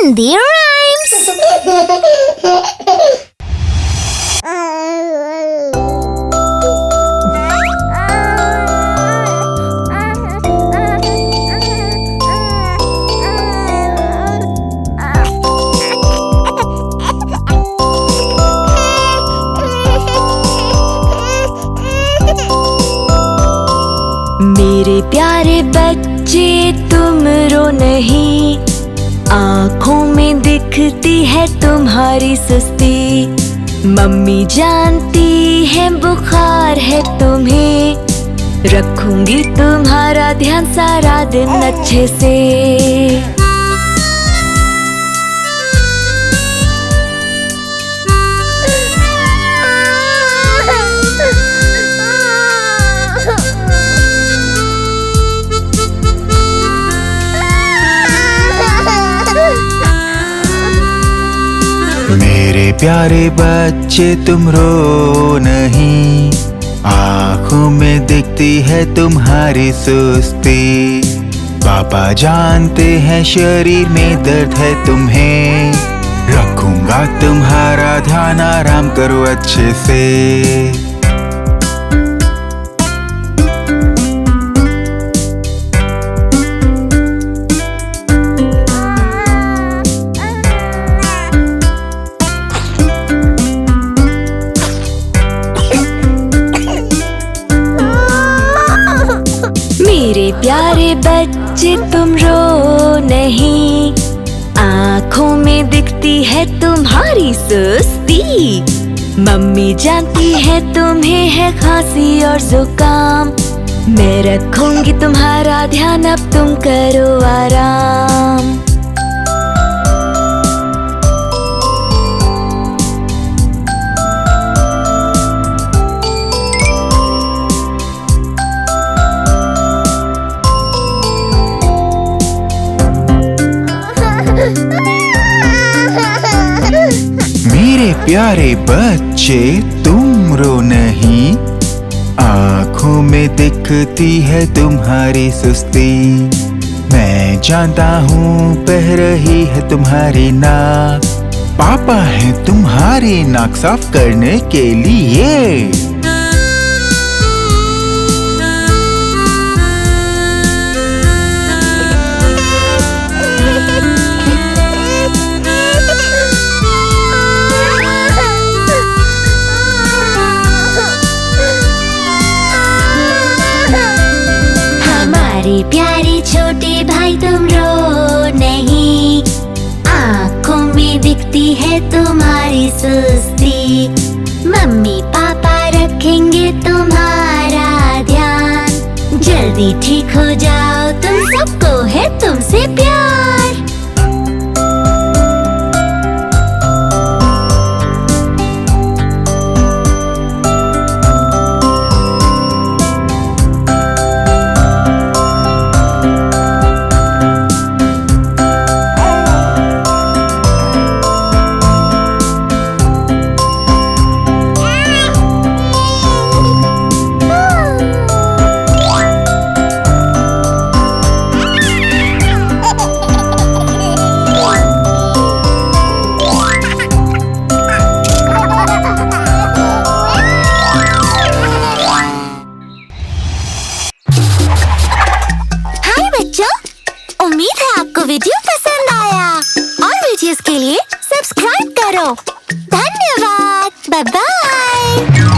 Hindi rhymes. मेरे प्यारे बच्चे तुम रो नहीं, आँखों में दिखती है तुम्हारी सुस्ती। मम्मी जानती है बुखार है तुम्हें, रखूंगी तुम्हारा ध्यान सारा दिन अच्छे से। मेरे प्यारे बच्चे तुम रो नहीं, आँखों में दिखती है तुम्हारी सुस्ती। पापा जानते हैं शरीर में दर्द है तुम्हें, रखूंगा तुम्हारा ध्यान, आराम करो अच्छे से। मेरे प्यारे बच्चे तुम रो नहीं, आँखों में दिखती है तुम्हारी सुस्ती। मम्मी जानती है तुम्हें है खांसी और जुकाम, मैं रखूंगी तुम्हारा ध्यान, अब तुम करो आराम। मेरे प्यारे बच्चे तुम रो नहीं, आँखों में दिखती है तुम्हारी सुस्ती। मैं जानता हूँ बह रही है तुम्हारी नाक, पापा है तुम्हारी नाक साफ करने के लिए। हमारे प्यारे छोटे भाई तुम रो नहीं, आँखों में दिखती है तुम्हारी सुस्ती। मम्मी पापा रखेंगे तुम्हारा ध्यान, जल्दी ठीक हो जाओ तुम, सबको है तुमसे प्यार। उम्मीद है आपको वीडियो पसंद आया, और वीडियोस के लिए सब्सक्राइब करो। धन्यवाद, बाय बाय।